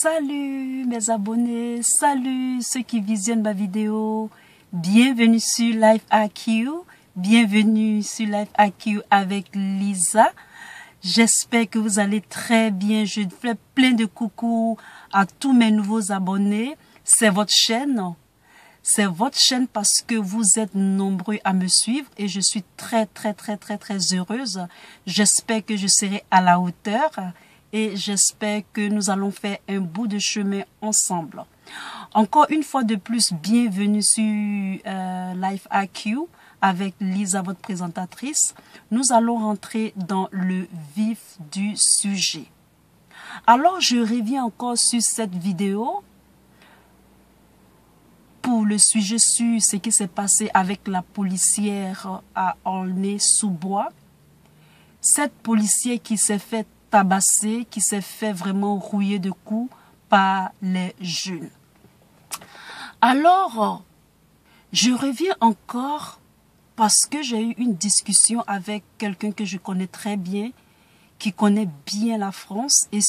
Salut mes abonnés, salut ceux qui visionnent ma vidéo. Bienvenue sur Life IQ, bienvenue sur Life IQ avec Lisa. J'espère que vous allez très bien. Je fais plein de coucou à tous mes nouveaux abonnés. C'est votre chaîne. C'est votre chaîne parce que vous êtes nombreux à me suivre et je suis très heureuse. J'espère que je serai à la hauteur et j'espère que nous allons faire un bout de chemin ensemble. Encore une fois de plus, bienvenue sur Life IQ avec Lisa, votre présentatrice. Nous allons rentrer dans le vif du sujet. Alors, je reviens encore sur cette vidéo pour le sujet sur ce qui s'est passé avec la policière à Aulnay-sous-Bois. Cette policière qui s'est fait tabasser, qui s'est fait vraiment rouiller de coups par les jeunes. Alors, je reviens encore parce que j'ai eu une discussion avec quelqu'un que je connais très bien, qui connaît bien la France et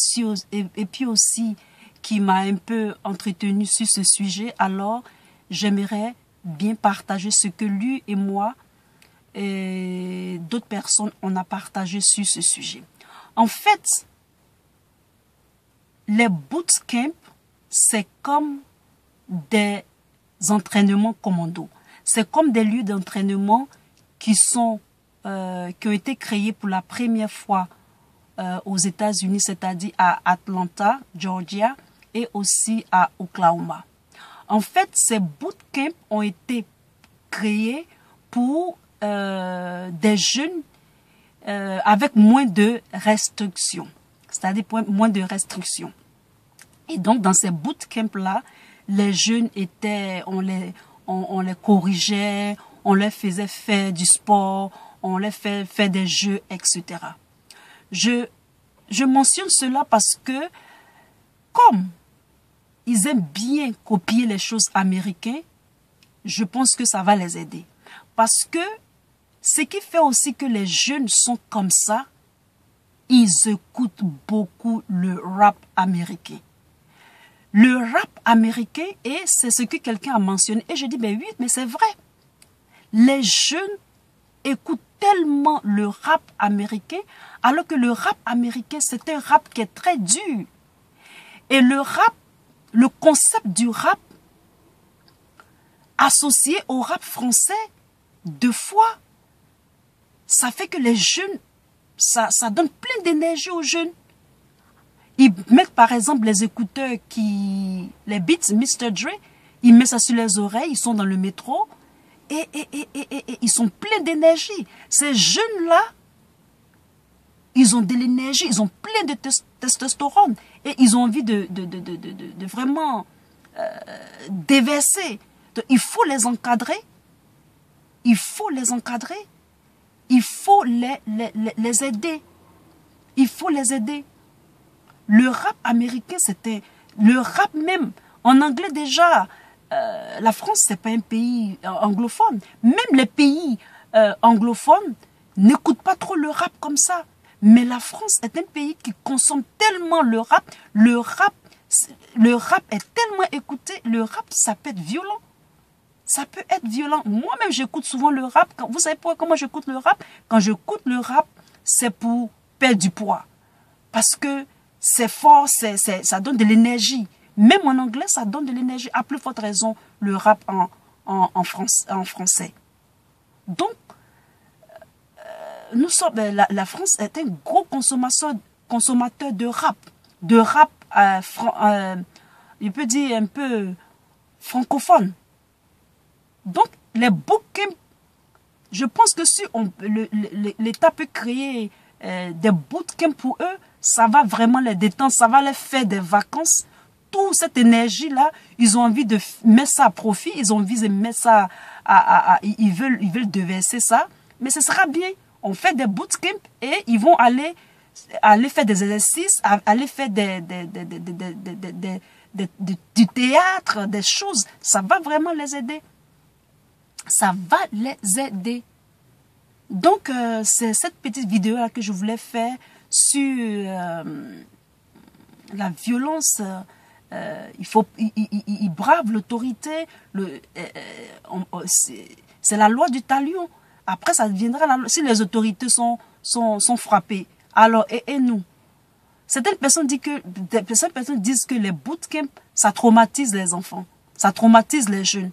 puis aussi qui m'a un peu entretenu sur ce sujet. Alors, j'aimerais bien partager ce que lui et moi et d'autres personnes on a partagé sur ce sujet. En fait, les bootcamps, c'est comme des entraînements commando. C'est comme des lieux d'entraînement qui ont été créés pour la première fois aux États-Unis, c'est-à-dire à Atlanta, Georgia, et aussi à Oklahoma. En fait, ces bootcamps ont été créés pour des jeunes avec moins de restrictions, c'est-à-dire moins de restrictions. Et donc, dans ces bootcamps-là, les jeunes étaient, on les corrigeait, on leur faisait faire du sport, on leur fait faire des jeux, etc. Je mentionne cela parce que, comme ils aiment bien copier les choses américaines, je pense que ça va les aider. Parce que ce qui fait aussi que les jeunes sont comme ça, ils écoutent beaucoup le rap américain. Le rap américain, et c'est ce que quelqu'un a mentionné, et je dis, ben oui, mais c'est vrai. Les jeunes écoutent tellement le rap américain, alors que le rap américain, c'est un rap qui est très dur. Et le rap, le concept du rap, associé au rap français, deux fois, ça fait que les jeunes, ça donne plein d'énergie aux jeunes. Ils mettent par exemple les écouteurs les beats Mr. Dre, ils mettent ça sur les oreilles, ils sont dans le métro et ils sont pleins d'énergie. Ces jeunes-là, ils ont de l'énergie, ils ont plein de testostérone et ils ont envie de vraiment déverser. Donc, il faut les encadrer, il faut les encadrer. Il faut les aider. Il faut les aider. Le rap américain, c'était... Le rap même, en anglais déjà, la France, c'est pas un pays anglophone. Même les pays anglophones n'écoutent pas trop le rap comme ça. Mais la France est un pays qui consomme tellement le rap. Le rap est tellement écouté. Le rap, ça peut être violent. Ça peut être violent. Moi-même, j'écoute souvent le rap. Vous savez pourquoi comment j'écoute le rap? Quand j'écoute le rap, c'est pour perdre du poids. Parce que c'est fort, ça donne de l'énergie. Même en anglais, ça donne de l'énergie. À plus forte raison, le rap en français. Donc, la France est un gros consommateur de rap. De rap, je peux dire un peu francophone. Donc, les bootcamps, je pense que si l'État peut créer des bootcamps pour eux, ça va vraiment les détendre, ça va les faire des vacances. Toute cette énergie-là, ils ont envie de mettre ça à profit, ils ont envie de mettre ça ils veulent déverser ça. Mais ce sera bien. On fait des bootcamps et ils vont aller faire des exercices, aller faire du théâtre, des choses. Ça va vraiment les aider. Ça va les aider. Donc, c'est cette petite vidéo-là que je voulais faire sur la violence ils bravent l'autorité. C'est la loi du talion. Après, ça deviendra la loi. Si les autorités sont frappées, alors, et nous? Certaines personnes disent que les bootcamps, ça traumatise les enfants. Ça traumatise les jeunes.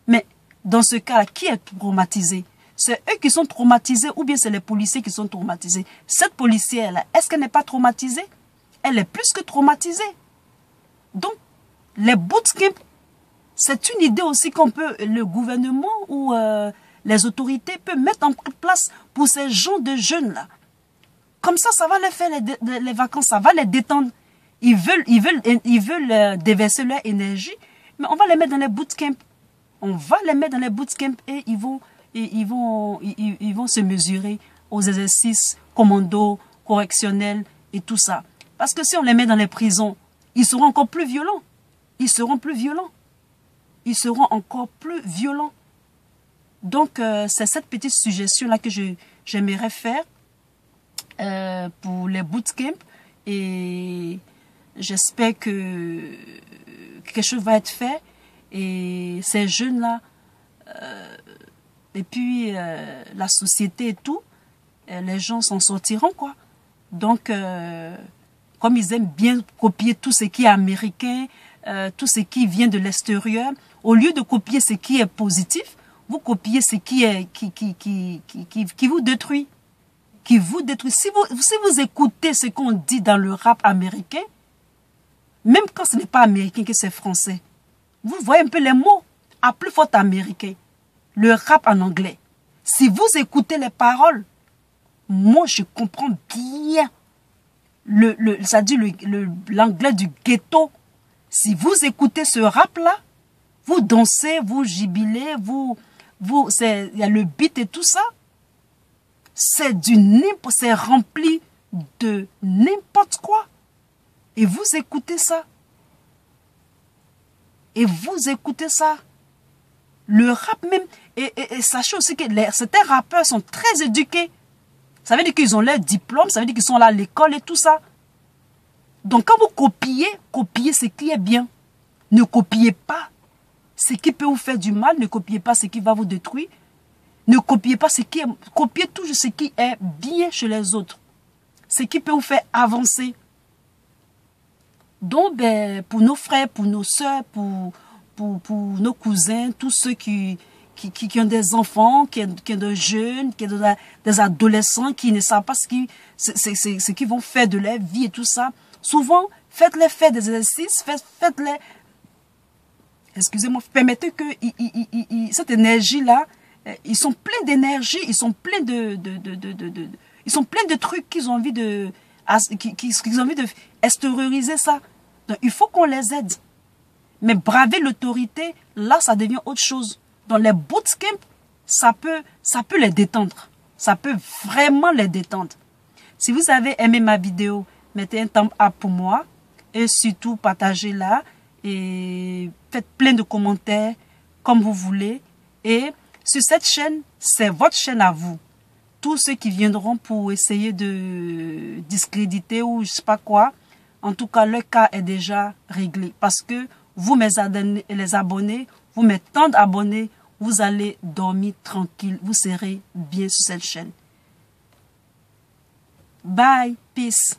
Mais dans ce cas, qui est traumatisé? C'est eux qui sont traumatisés ou bien c'est les policiers qui sont traumatisés? Cette policière-là, est-ce qu'elle n'est pas traumatisée? Elle est plus que traumatisée. Donc, les bootcamps, c'est une idée aussi le gouvernement ou les autorités peuvent mettre en place pour ces gens de jeunes-là. Comme ça va les faire les vacances, ça va les détendre. Ils veulent déverser leur énergie, mais on va les mettre dans les bootcamps. On va les mettre dans les bootcamps et ils vont se mesurer aux exercices commando, correctionnels et tout ça. Parce que si on les met dans les prisons, ils seront encore plus violents. Ils seront encore plus violents. Donc, c'est cette petite suggestion-là que j'aimerais faire pour les bootcamps. Et j'espère que quelque chose va être fait. Et ces jeunes-là, et puis la société et tout, les gens s'en sortiront, quoi. Donc, comme ils aiment bien copier tout ce qui est américain, tout ce qui vient de l'extérieur, au lieu de copier ce qui est positif, vous copiez ce qui vous détruit. Qui vous détruit. Si vous écoutez ce qu'on dit dans le rap américain, même quand ce n'est pas américain, que c'est français, vous voyez un peu les mots à plus fort américain. Le rap en anglais. Si vous écoutez les paroles, moi je comprends bien l'anglais du ghetto. Si vous écoutez ce rap-là, vous dansez, vous jubilez, il y a le beat et tout ça. C'est rempli de n'importe quoi. Et vous écoutez ça. Le rap même, et sachez aussi que certains rappeurs sont très éduqués. Ça veut dire qu'ils ont leur diplôme, ça veut dire qu'ils sont là à l'école et tout ça. Donc quand vous copiez ce qui est bien. Ne copiez pas ce qui peut vous faire du mal, ne copiez pas ce qui va vous détruire. Ne copiez pas copiez toujours ce qui est bien chez les autres. Ce qui peut vous faire avancer. Donc, pour nos frères, pour nos soeurs, pour nos cousins, tous ceux qui ont des enfants, qui ont des jeunes, qui ont des adolescents, qui ne savent pas ce qu'ils vont faire de leur vie et tout ça. Souvent, faites-les faire des exercices, faites-les, excusez-moi, permettez que cette énergie-là, ils sont pleins d'énergie, ils sont pleins ils sont pleins de trucs qu'ils ont envie de extérioriser ça. Donc, il faut qu'on les aide. Mais braver l'autorité, là, ça devient autre chose. Dans les bootcamps, ça peut les détendre. Ça peut vraiment les détendre. Si vous avez aimé ma vidéo, mettez un thumbs up pour moi. Et surtout, partagez-la. Et faites plein de commentaires comme vous voulez. Et sur cette chaîne, c'est votre chaîne à vous. Tous ceux qui viendront pour essayer de discréditer ou je sais pas quoi, en tout cas, le cas est déjà réglé. Parce que vous, les abonnés, vous, mes tant d'abonnés, vous allez dormir tranquille. Vous serez bien sur cette chaîne. Bye. Peace.